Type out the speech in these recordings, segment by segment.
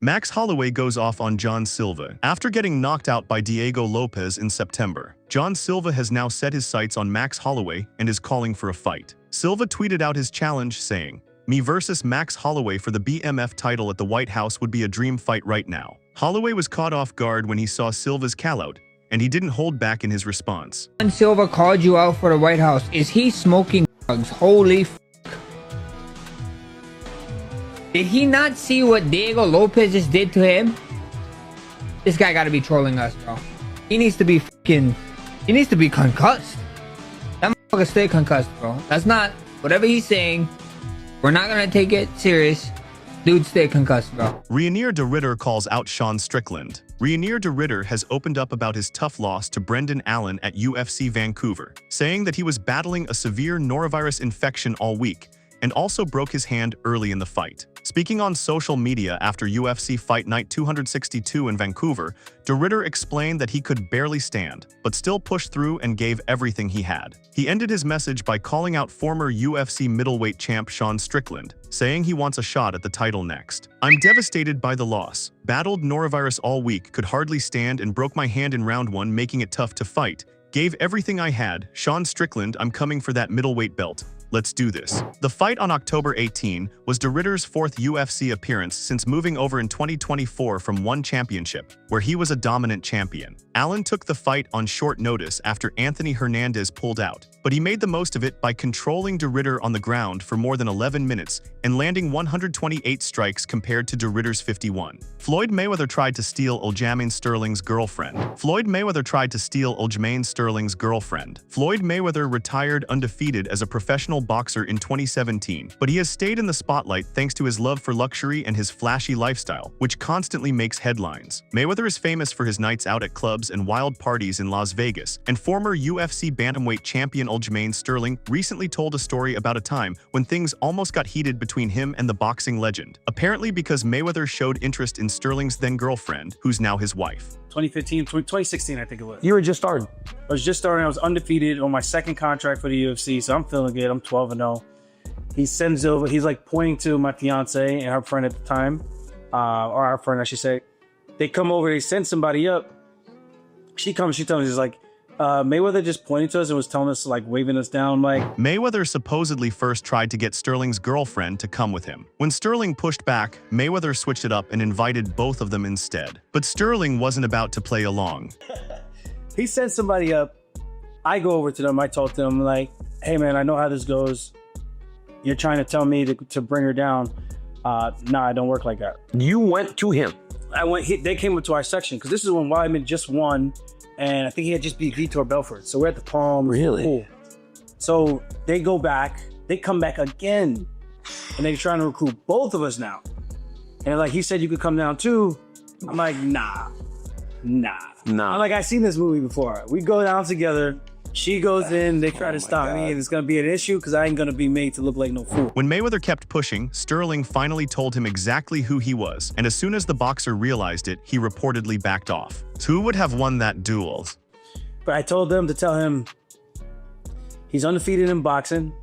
Max Holloway goes off on Jean Silva. After getting knocked out by Diego Lopez in September, Jean Silva has now set his sights on Max Holloway and is calling for a fight. Silva tweeted out his challenge saying, "Me versus Max Holloway for the BMF title at the White House would be a dream fight right now." Holloway was caught off guard when he saw Silva's callout, and he didn't hold back in his response. Jean Silva called you out for the White House. Is he smoking drugs? Holy f***. Did he not see what Diego Lopez just did to him? This guy gotta be trolling us, bro. He needs to be fucking... He needs to be concussed. That motherfucker stay concussed, bro. That's not... Whatever he's saying, we're not gonna take it serious. Dude, stay concussed, bro. Reinier De Ridder calls out Sean Strickland. Reinier De Ridder has opened up about his tough loss to Brendan Allen at UFC Vancouver, saying that he was battling a severe norovirus infection all week and also broke his hand early in the fight. Speaking on social media after UFC Fight Night 262 in Vancouver, De Ridder explained that he could barely stand, but still pushed through and gave everything he had. He ended his message by calling out former UFC middleweight champ Sean Strickland, saying he wants a shot at the title next. "I'm devastated by the loss. Battled norovirus all week, could hardly stand and broke my hand in round 1, making it tough to fight. Gave everything I had. Sean Strickland, I'm coming for that middleweight belt. Let's do this." The fight on October 18 was De Ridder's 4th UFC appearance since moving over in 2024 from ONE Championship, where he was a dominant champion. Allen took the fight on short notice after Anthony Hernandez pulled out, but he made the most of it by controlling De Ridder on the ground for more than 11 minutes and landing 128 strikes compared to De Ridder's 51. Floyd Mayweather tried to steal Aljamain Sterling's girlfriend. Floyd Mayweather retired undefeated as a professional boxer in 2017, but he has stayed in the spotlight thanks to his love for luxury and his flashy lifestyle, which constantly makes headlines. Mayweather is famous for his nights out at clubs and wild parties in Las Vegas, and former UFC bantamweight champion Aljamain Sterling recently told a story about a time when things almost got heated between him and the boxing legend, apparently because Mayweather showed interest in Sterling's then-girlfriend, who's now his wife. 2016, I think it was. You were just starting. I was just starting. I was undefeated on my second contract for the UFC, so I'm feeling good. I'm 12-0. He sends over, he's like pointing to my fiance and her friend at the time, or our friend, I should say. They come over, they send somebody up. She comes, she tells me, she's like, Mayweather just pointed to us and was telling us, like, waving us down, like... Mayweather supposedly first tried to get Sterling's girlfriend to come with him. When Sterling pushed back, Mayweather switched it up and invited both of them instead. But Sterling wasn't about to play along. He sent somebody up. I go over to them. I talk to them, like, "Hey, man, I know how this goes. You're trying to tell me to bring her down. Nah, I don't work like that." You went to him. They came up to our section, because this is when Weidman just won. And I think he had just beat Vitor Belfort. So we're at the Palms. Really? Cool. So they go back. They come back again. And they're trying to recruit both of us now. And like, he said you could come down too. I'm like, nah. I'm like, I've seen this movie before. We go down together. She goes in. They try to stop me. And it's going to be an issue because I ain't going to be made to look like no fool. When Mayweather kept pushing, Sterling finally told him exactly who he was. And as soon as the boxer realized it, he reportedly backed off. Who would have won that duel? But I told them to tell him he's undefeated in boxing.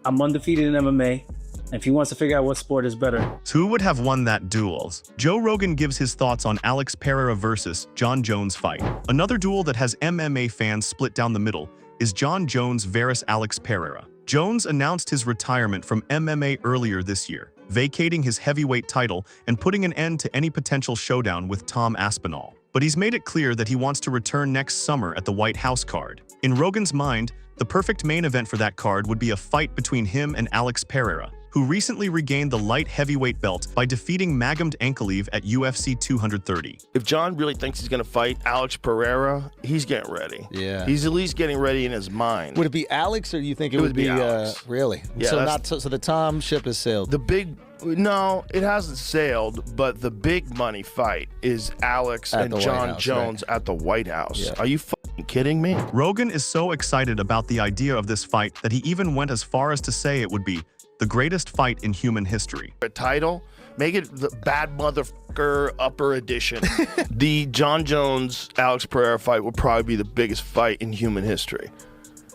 I'm undefeated in MMA. And if he wants to figure out what sport is better. Who would have won that duel? Joe Rogan gives his thoughts on Alex Pereira versus Jon Jones fight. Another duel that has MMA fans split down the middle is Jon Jones versus Alex Pereira. Jones announced his retirement from MMA earlier this year, vacating his heavyweight title and putting an end to any potential showdown with Tom Aspinall. But he's made it clear that he wants to return next summer at the White House card. In Rogan's mind, the perfect main event for that card would be a fight between him and Alex Pereira, who recently regained the light heavyweight belt by defeating Magomed Ankalaev at UFC 230. If John really thinks he's going to fight Alex Pereira, he's getting ready. Yeah. He's at least getting ready in his mind. Would it be Alex, or do you think it would be Alex. Really? Yeah, so the Tom ship has sailed. No, it hasn't sailed, but the big money fight is Alex and Jon Jones at the White House. Yeah. Are you fucking kidding me? Rogan is so excited about the idea of this fight that he even went as far as to say it would be the greatest fight in human history. A title? Make it the bad motherfucker upper edition. The Jon Jones Alex Pereira fight would probably be the biggest fight in human history.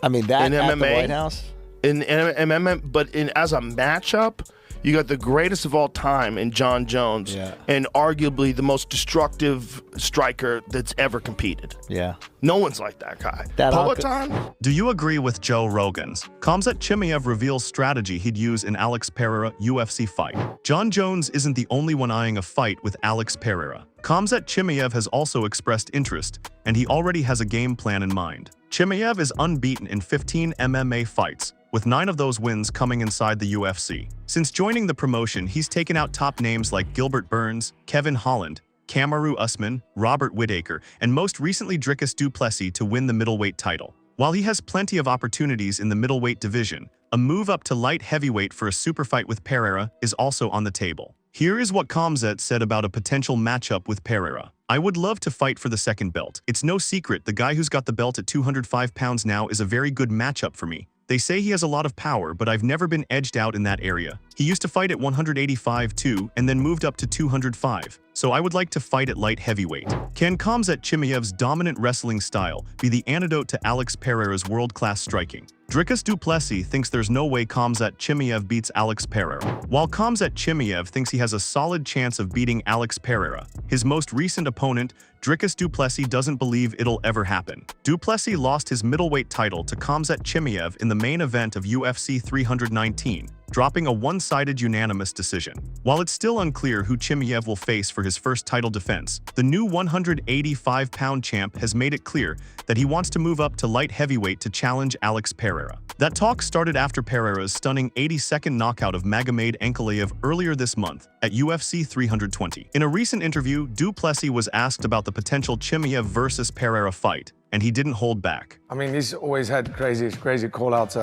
I mean, that in at MMA, the White House? In MMA, but as a matchup, You got the greatest of all time in Jon Jones, and arguably the most destructive striker that's ever competed. Yeah. No one's like that guy. Peloton? Do you agree with Joe Rogan's? Khamzat Chimaev reveals strategy he'd use in Alex Pereira UFC fight. Jon Jones isn't the only one eyeing a fight with Alex Pereira. Khamzat Chimaev has also expressed interest, and he already has a game plan in mind. Chimaev is unbeaten in 15 MMA fights, with 9 of those wins coming inside the UFC. Since joining the promotion, he's taken out top names like Gilbert Burns, Kevin Holland, Kamaru Usman, Robert Whittaker, and most recently Dricus du Plessis to win the middleweight title. While he has plenty of opportunities in the middleweight division, a move up to light heavyweight for a super fight with Pereira is also on the table. Here is what Khamzat said about a potential matchup with Pereira. I would love to fight for the second belt. It's no secret the guy who's got the belt at 205 pounds now is a very good matchup for me. They say he has a lot of power, but I've never been edged out in that area. He used to fight at 185 too, and then moved up to 205. So I would like to fight at light heavyweight. Can Khamzat Chimaev's dominant wrestling style be the antidote to Alex Pereira's world-class striking? Dricus du Plessis thinks there's no way Khamzat Chimaev beats Alex Pereira. While Khamzat Chimaev thinks he has a solid chance of beating Alex Pereira, his most recent opponent, Dricus du Plessis, doesn't believe it'll ever happen. Du Plessis lost his middleweight title to Khamzat Chimaev in the main event of UFC 319, dropping a one-sided unanimous decision. While it's still unclear who Chimaev will face for his first title defense, the new 185-pound champ has made it clear that he wants to move up to light heavyweight to challenge Alex Pereira. That talk started after Pereira's stunning 82nd knockout of Magomed Ankalaev earlier this month at UFC 320. In a recent interview, du Plessis was asked about the potential Chimaev versus Pereira fight, and he didn't hold back. I mean, he's always had crazy call-outs.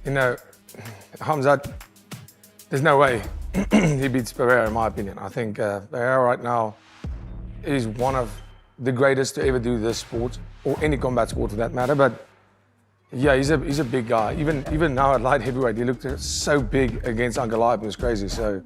You know, Khamzat, there's no way he beats Pereira, in my opinion. I think Pereira right now is one of the greatest to ever do this sport, or any combat sport for that matter. But yeah, he's a big guy. Even now at light heavyweight, he looked so big against Ankalaev. It was crazy. So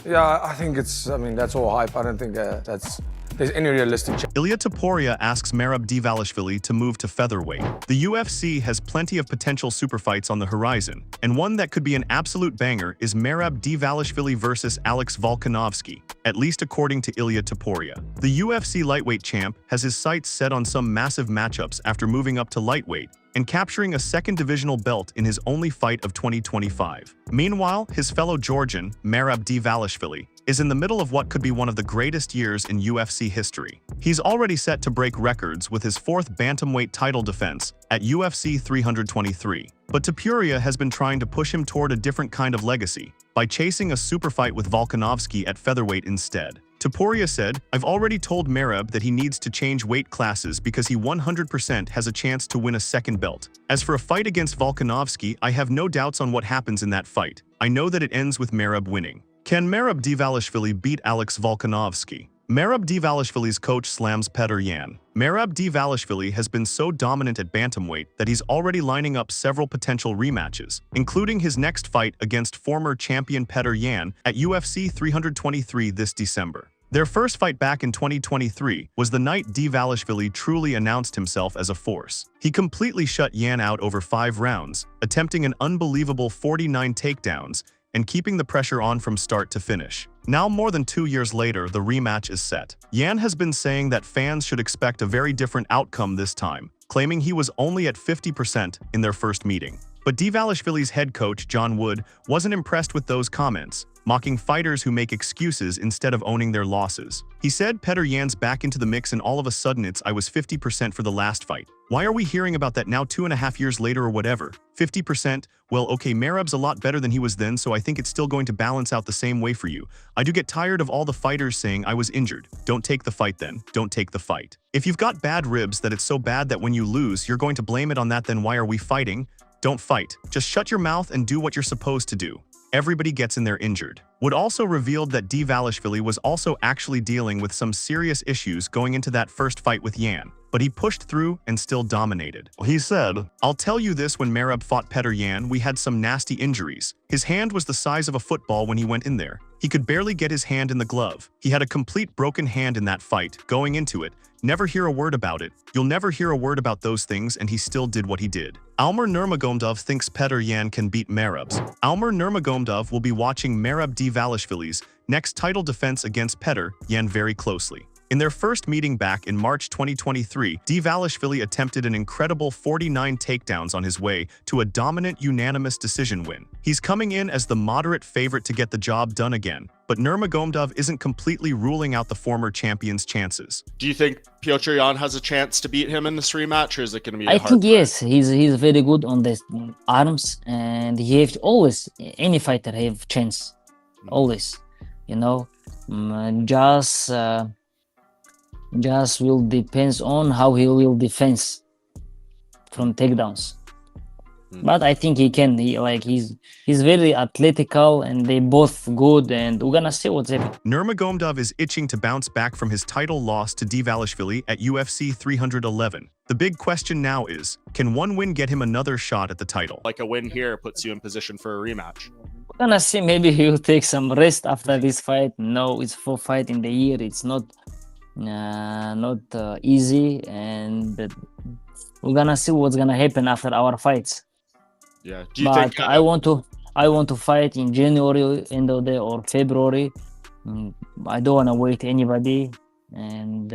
yeah, I think that's all hype. I don't think there's any realistic chance. Ilia Topuria asks Merab Dvalishvili to move to featherweight. The UFC has plenty of potential super fights on the horizon, and one that could be an absolute banger is Merab Dvalishvili versus Alex Volkanovski, at least according to Ilia Topuria. The UFC lightweight champ has his sights set on some massive matchups after moving up to lightweight and capturing a second divisional belt in his only fight of 2025. Meanwhile, his fellow Georgian, Merab Dvalishvili, is in the middle of what could be one of the greatest years in UFC history. He's already set to break records with his 4th bantamweight title defense at UFC 323. But Topuria has been trying to push him toward a different kind of legacy by chasing a super fight with Volkanovski at featherweight instead. Topuria said, "I've already told Merab that he needs to change weight classes because he 100% has a chance to win a second belt. As for a fight against Volkanovski, I have no doubts on what happens in that fight. I know that it ends with Merab winning." Can Merab Dvalishvili beat Alex Volkanovski? Merab Dvalishvili's coach slams Petr Yan. Merab Dvalishvili has been so dominant at bantamweight that he's already lining up several potential rematches, including his next fight against former champion Petr Yan at UFC 323 this December. Their first fight back in 2023 was the night Dvalishvili truly announced himself as a force. He completely shut Yan out over 5 rounds, attempting an unbelievable 49 takedowns and keeping the pressure on from start to finish. Now, more than 2 years later, the rematch is set. Yan has been saying that fans should expect a very different outcome this time, claiming he was only at 50% in their first meeting. But Dvalishvili's head coach, John Wood, wasn't impressed with those comments, mocking fighters who make excuses instead of owning their losses. He said, "Petr Yan's back into the mix and all of a sudden I was 50% for the last fight. Why are we hearing about that now 2.5 years later or whatever? 50%? Well, okay, Merab's a lot better than he was then, so I think it's still going to balance out the same way for you. I do get tired of all the fighters saying I was injured. Don't take the fight then. Don't take the fight. If you've got bad ribs that it's so bad that when you lose, you're going to blame it on that, then why are we fighting? Don't fight. Just shut your mouth and do what you're supposed to do. Everybody gets in there injured." Wood also revealed that Dvalishvili was also actually dealing with some serious issues going into that first fight with Yan. but he pushed through and still dominated. He said, "I'll tell you this, when Merab fought Petr Yan, we had some nasty injuries. His hand was the size of a football when he went in there. He could barely get his hand in the glove. He had a complete broken hand in that fight, going into it. Never hear a word about it. You'll never hear a word about those things, and he still did what he did." Aljamain Nurmagomedov thinks Petr Yan can beat Merab's. Aljamain Nurmagomedov will be watching Merab Dvalishvili's next title defense against Petr Yan very closely. In their first meeting back in March 2023, Dvalishvili attempted an incredible 49 takedowns on his way to a dominant unanimous decision win. He's coming in as the moderate favorite to get the job done again, but Nurmagomedov isn't completely ruling out the former champion's chances. Do you think Petr Yan has a chance to beat him in this rematch, or is it going to be a I hard think fight? yes, he's very good on the arms, and he have always, any fighter have chance, always, you know. Just will depends on how he will defense from takedowns. But I think he can. He's very athletical, and they both good, and we're gonna see what's happening. Nurmagomedov is itching to bounce back from his title loss to Dvalishvili at UFC 311. The big question now is, can one win get him another shot at the title? Like a win here puts you in position for a rematch. We're gonna see. Maybe he'll take some rest after this fight. No, it's 4 fights in the year. It's not easy, and we're gonna see what's gonna happen after our fights. Yeah. Do you But think I want to fight in January, end of the or February. I don't want to wait anybody, and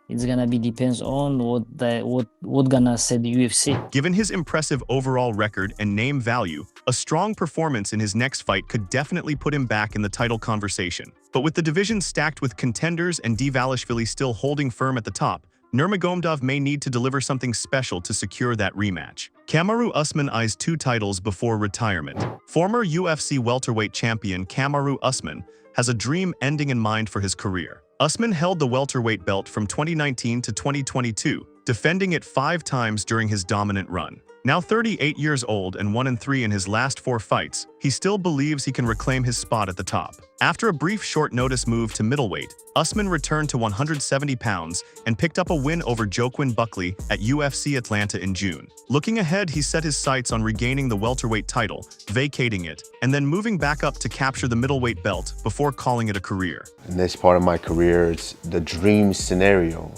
it's gonna be depends on what gonna say the UFC. Given his impressive overall record and name value, a strong performance in his next fight could definitely put him back in the title conversation. But with the division stacked with contenders and Dvalishvili still holding firm at the top, Nurmagomedov may need to deliver something special to secure that rematch. Kamaru Usman eyes 2 titles before retirement. Former UFC welterweight champion Kamaru Usman has a dream ending in mind for his career. Usman held the welterweight belt from 2019 to 2022, defending it 5 times during his dominant run. Now 38 years old and 1-3 in his last 4 fights, he still believes he can reclaim his spot at the top. After a brief short-notice move to middleweight, Usman returned to 170 pounds and picked up a win over Joaquin Buckley at UFC Atlanta in June. Looking ahead, he set his sights on regaining the welterweight title, vacating it, and then moving back up to capture the middleweight belt before calling it a career. In this part of my career, it's the dream scenario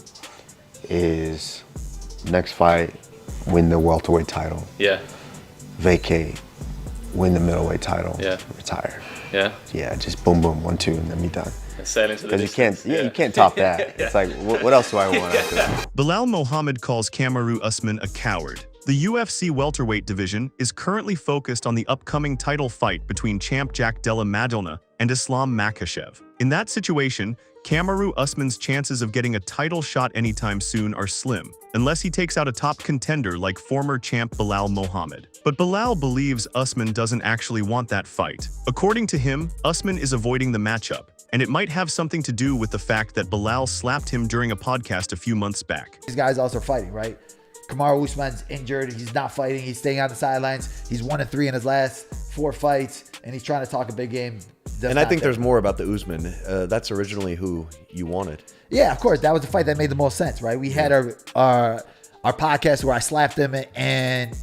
is next fight, win the welterweight title. Yeah. Vacate, win the middleweight title. Yeah. Retire. Yeah. Yeah, just boom, boom, 1-2, and then be done. Sailing to the Because you distance. can't, you can't top that. It's like, what else do I want after that? Belal Muhammad calls Kamaru Usman a coward. The UFC welterweight division is currently focused on the upcoming title fight between champ Jack Della Maddalena and Islam Makhachev. In that situation, Kamaru Usman's chances of getting a title shot anytime soon are slim, unless he takes out a top contender like former champ Belal Muhammad. But Belal believes Usman doesn't actually want that fight. According to him, Usman is avoiding the matchup, and it might have something to do with the fact that Belal slapped him during a podcast a few months back. These guys also fighting, right? Kamaru Usman's injured. He's not fighting. He's staying on the sidelines. He's 1-3 in his last 4 fights, and he's trying to talk a big game. And I think there's more about the Usman. That's originally who you wanted. Yeah, of course. That was the fight that made the most sense, right? We had our podcast where I slapped him, and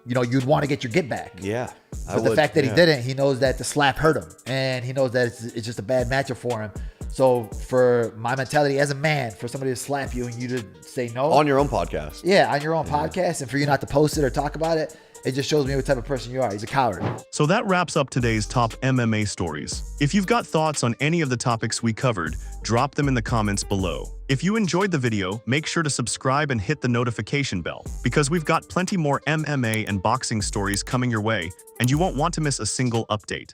you know, you'd want to get your get back. Yeah. But the fact that he didn't, he knows that the slap hurt him, and he knows that it's just a bad matchup for him. So for my mentality as a man, for somebody to slap you and you to say no. On your own podcast. Yeah, on your own podcast, and for you not to post it or talk about it, it just shows me what type of person you are. He's a coward. So that wraps up today's top MMA stories. If you've got thoughts on any of the topics we covered, drop them in the comments below. If you enjoyed the video, make sure to subscribe and hit the notification bell, because we've got plenty more MMA and boxing stories coming your way, and you won't want to miss a single update.